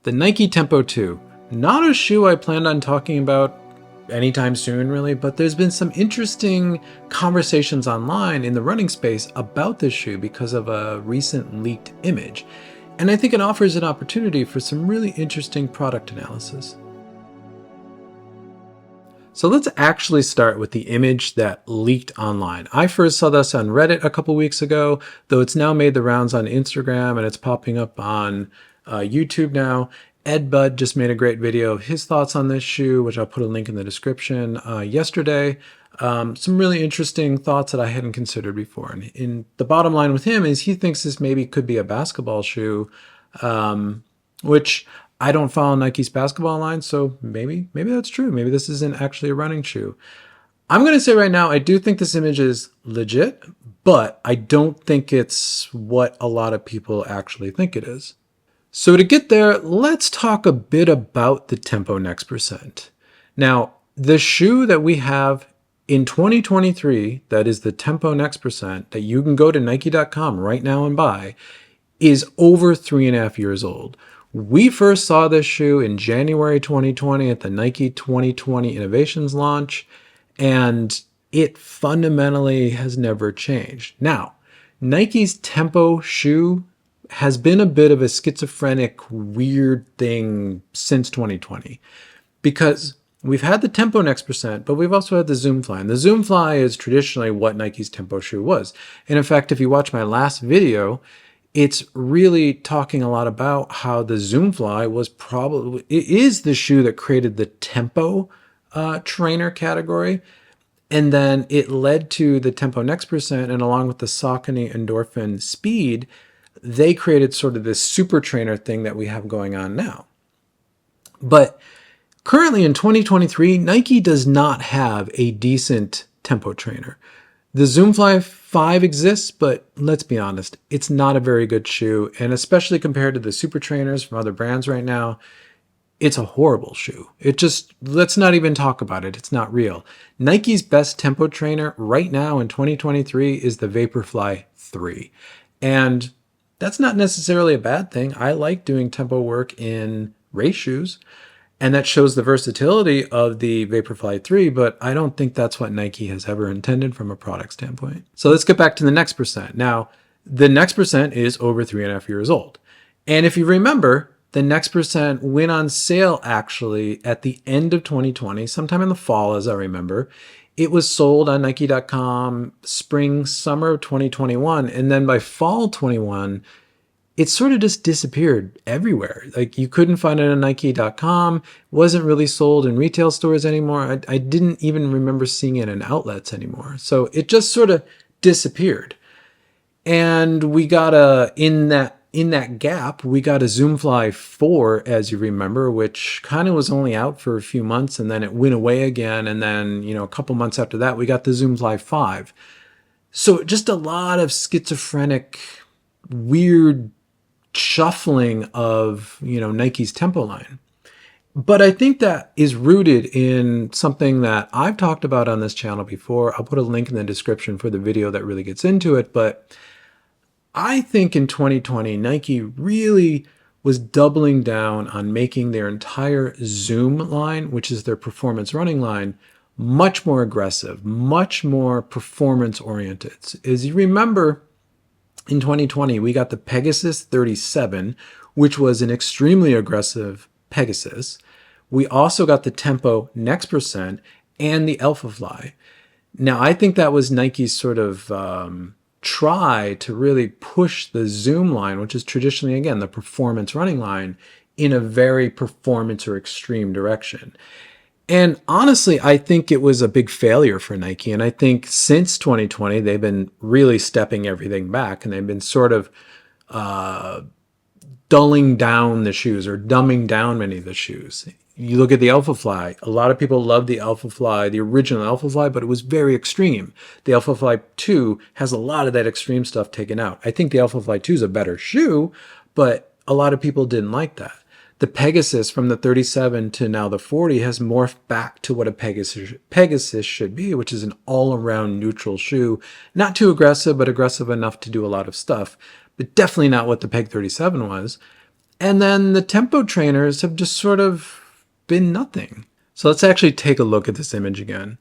The Nike Tempo 2. Not a shoe I planned on talking about anytime soon, really, but there's been some interesting conversations online in the running space about this shoe because of a recent leaked image. And I think it offers an opportunity for some really interesting product analysis. So let's actually start with the image that leaked online. I first saw this on Reddit a couple weeks ago, though it's now made the rounds on Instagram and it's popping up on YouTube now. Ed Budd just made a great video of his thoughts on this shoe, which I'll put a link in the description yesterday. Some really interesting thoughts that I hadn't considered before. And the bottom line with him is he thinks this maybe could be a basketball shoe, which I don't follow Nike's basketball line, so maybe that's true. Maybe this isn't actually a running shoe. I'm going to say right now, I do think this image is legit, but I don't think it's what a lot of people actually think it is. So to get there, let's talk a bit about the Tempo Next Percent. Now, the shoe that we have in 2023, that is the Tempo Next Percent, that you can go to Nike.com right now and buy, is over 3.5 years old. We first saw this shoe in January 2020 at the Nike 2020 Innovations launch, and it fundamentally has never changed. Now, Nike's Tempo shoe has been a bit of a schizophrenic, weird thing since 2020, because we've had the Tempo Next Percent, but we've also had the Zoom Fly. And the Zoom Fly is traditionally what Nike's Tempo shoe was. And in fact, if you watch my last video, it's really talking a lot about how the Zoom Fly it is the shoe that created the Tempo trainer category. And then it led to the Tempo Next Percent, and along with the Saucony Endorphin Speed, they created sort of this super trainer thing that we have going on now. But currently in 2023, Nike does not have a decent tempo trainer. The Zoom Fly 5 exists, but let's be honest, it's not a very good shoe. And especially compared to the super trainers from other brands right now, it's a horrible shoe. Let's not even talk about it. It's not real. Nike's best tempo trainer right now in 2023 is the Vaporfly 3. And that's not necessarily a bad thing. I like doing tempo work in race shoes, and that shows the versatility of the Vaporfly 3, but I don't think that's what Nike has ever intended from a product standpoint. So let's get back to the Next Percent. Now, the Next Percent is over 3.5 years old. And if you remember, the Next Percent went on sale actually at the end of 2020, sometime in the fall, as I remember. It was sold on Nike.com spring, summer of 2021. And then by fall 21, it sort of just disappeared everywhere. Like you couldn't find it on Nike.com, wasn't really sold in retail stores anymore. I didn't even remember seeing it in outlets anymore. So it just sort of disappeared. And we got in that gap, we got a Zoom Fly 4, as you remember, which kind of was only out for a few months and then it went away again. And then, a couple months after that, we got the Zoom Fly 5. So just a lot of schizophrenic, weird shuffling of, Nike's tempo line. But I think that is rooted in something that I've talked about on this channel before. I'll put a link in the description for the video that really gets into it. But I think in 2020, Nike really was doubling down on making their entire Zoom line, which is their performance running line, much more aggressive, much more performance oriented. As you remember, in 2020, we got the Pegasus 37, which was an extremely aggressive Pegasus. We also got the Tempo Next Percent and the Alpha Fly. Now, I think that was Nike's sort of try to really push the Zoom line, which is traditionally, again, the performance running line, in a very performance or extreme direction. And honestly, I think it was a big failure for Nike. And I think since 2020, they've been really stepping everything back, and they've been sort of dulling down the shoes or dumbing down many of the shoes. You look at the Alpha Fly. A lot of people love the Alpha Fly, the original Alpha Fly, but it was very extreme. The Alpha Fly 2 has a lot of that extreme stuff taken out. I think the Alpha Fly 2 is a better shoe, but a lot of people didn't like that. The Pegasus from the 37 to now the 40 has morphed back to what a Pegasus should be, which is an all-around neutral shoe. Not too aggressive, but aggressive enough to do a lot of stuff, but definitely not what the Peg 37 was. And then the tempo trainers have just sort of been nothing. So let's actually take a look at this image again.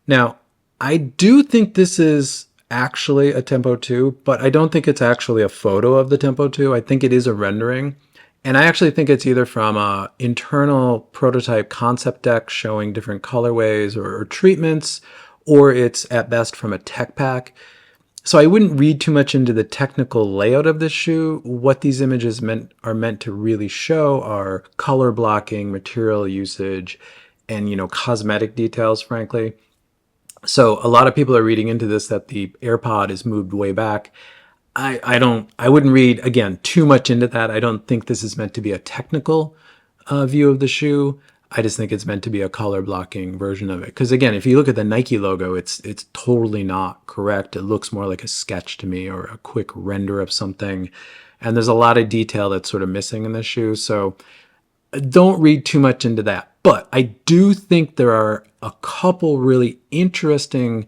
Now, I do think this is actually a Tempo 2, but I don't think it's actually a photo of the Tempo 2. I think it is a rendering. And I actually think it's either from an internal prototype concept deck showing different colorways or treatments, or it's at best from a tech pack. So I wouldn't read too much into the technical layout of this shoe. What these images are meant to really show are color blocking, material usage, and cosmetic details, frankly. So a lot of people are reading into this that the AirPod is moved way back. I wouldn't read, again, too much into that. I don't think this is meant to be a technical view of the shoe. I just think it's meant to be a color blocking version of it. Because again, if you look at the Nike logo, it's totally not correct. It looks more like a sketch to me or a quick render of something. And there's a lot of detail that's sort of missing in the shoe. So don't read too much into that. But I do think there are a couple really interesting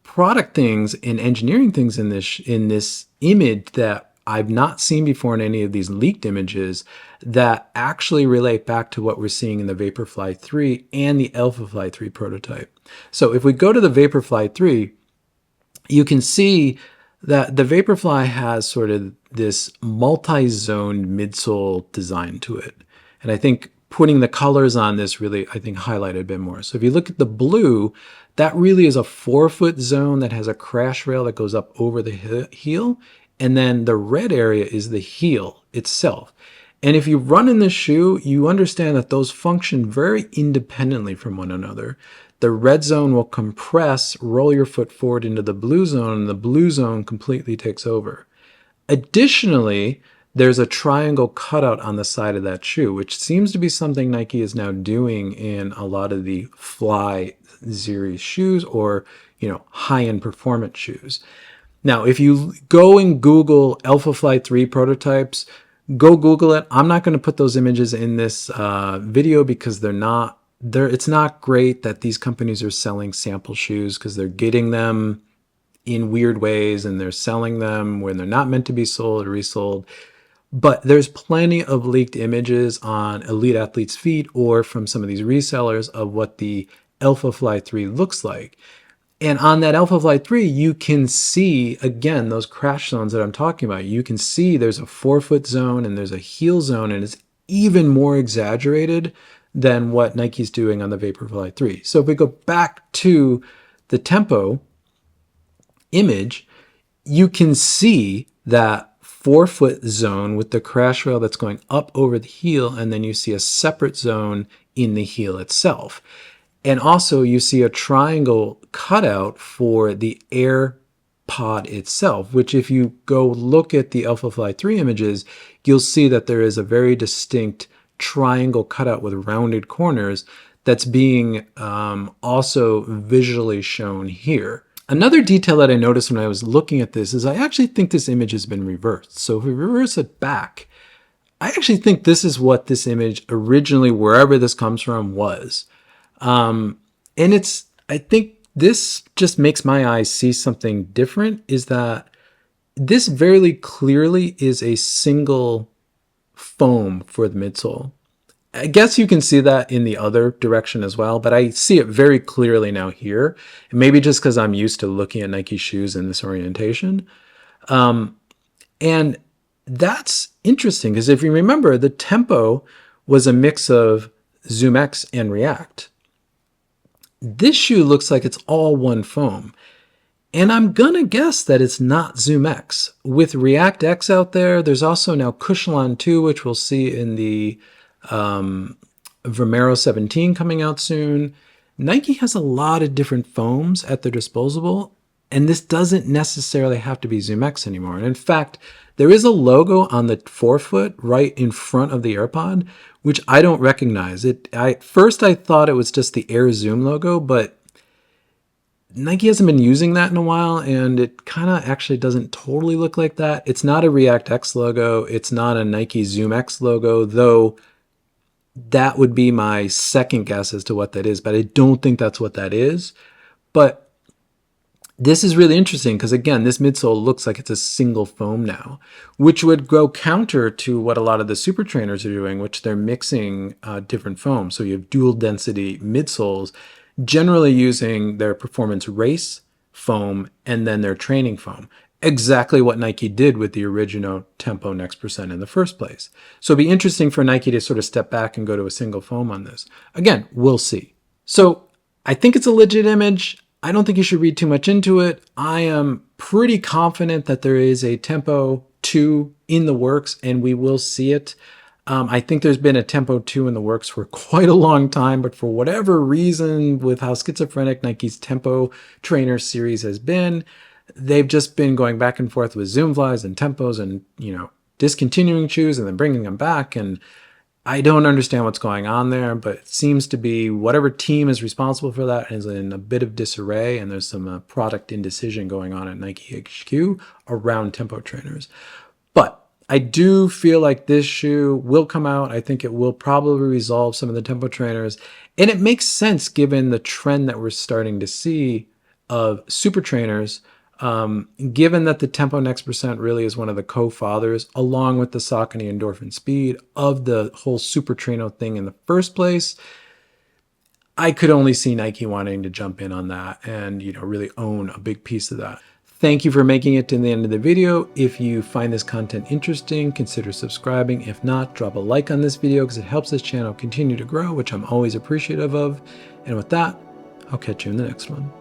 product things and engineering things in this image that I've not seen before in any of these leaked images that actually relate back to what we're seeing in the Vaporfly 3 and the Alphafly 3 prototype. So if we go to the Vaporfly 3, you can see that the Vaporfly has sort of this multi-zoned midsole design to it. And I think putting the colors on this really, I think, highlighted a bit more. So if you look at the blue, that really is a 4-foot zone that has a crash rail that goes up over the heel. And then the red area is the heel itself. And if you run in this shoe, you understand that those function very independently from one another. The red zone will compress, roll your foot forward into the blue zone, and the blue zone completely takes over. Additionally, there's a triangle cutout on the side of that shoe, which seems to be something Nike is now doing in a lot of the Fly series shoes or, high-end performance shoes. Now, if you go and Google Alphafly 3 prototypes, go Google it. I'm not going to put those images in this video because it's not great that these companies are selling sample shoes because they're getting them in weird ways and they're selling them when they're not meant to be sold or resold. But there's plenty of leaked images on elite athletes' feet or from some of these resellers of what the Alphafly 3 looks like. And on that Alphafly 3, you can see, again, those crash zones that I'm talking about. You can see there's a 4-foot zone and there's a heel zone, and it's even more exaggerated than what Nike's doing on the Vaporfly 3. So if we go back to the Tempo image, you can see that 4-foot zone with the crash rail that's going up over the heel, and then you see a separate zone in the heel itself. And also you see a triangle cutout for the AirPod itself, which if you go look at the Alphafly 3 images, you'll see that there is a very distinct triangle cutout with rounded corners that's being also visually shown here. Another detail that I noticed when I was looking at this is I actually think this image has been reversed. So if we reverse it back, I actually think this is what this image originally, wherever this comes from, was. And I think this just makes my eyes see something different, is that this very clearly is a single foam for the midsole. I guess you can see that in the other direction as well, but I see it very clearly now here. And maybe just because I'm used to looking at Nike shoes in this orientation. And that's interesting because if you remember, the Tempo was a mix of Zoom X and React. This shoe looks like it's all one foam. And I'm going to guess that it's not Zoom X. With React X out there, there's also now Cushlon 2, which we'll see in the Vomero 17 coming out soon. Nike has a lot of different foams at their disposal, and this doesn't necessarily have to be Zoom X anymore. And in fact, there is a logo on the 4-foot right in front of the AirPod, which I don't recognize. First I thought it was just the Air Zoom logo, but Nike hasn't been using that in a while, and it kind of actually doesn't totally look like that. It's not a React X logo. It's not a Nike Zoom X logo, though that would be my second guess as to what that is, but I don't think that's what that is. But This is really interesting because, again, this midsole looks like it's a single foam now, which would go counter to what a lot of the super trainers are doing, which they're mixing different foams. So you have dual density midsoles, generally using their performance race foam and then their training foam. Exactly what Nike did with the original Tempo Next Percent in the first place. So it'd be interesting for Nike to sort of step back and go to a single foam on this. Again, we'll see. So I think it's a legit image. I don't think you should read too much into it. I am pretty confident that there is a Tempo 2 in the works and we will see it. I think there's been a Tempo 2 in the works for quite a long time, but for whatever reason, with how schizophrenic Nike's Tempo Trainer series has been, they've just been going back and forth with Zoom Flies and Tempos and, discontinuing shoes and then bringing them back. And I don't understand what's going on there, but it seems to be whatever team is responsible for that is in a bit of disarray, and there's some product indecision going on at Nike HQ around Tempo trainers. But I do feel like this shoe will come out. I think it will probably resolve some of the Tempo trainers, and it makes sense given the trend that we're starting to see of super trainers. Given that the Tempo Next Percent really is one of the co-fathers, along with the Saucony Endorphin Speed, of the whole Super Trainer thing in the first place, I could only see Nike wanting to jump in on that and, really own a big piece of that. Thank you for making it to the end of the video. If you find this content interesting, consider subscribing. If not, drop a like on this video because it helps this channel continue to grow, which I'm always appreciative of. And with that, I'll catch you in the next one.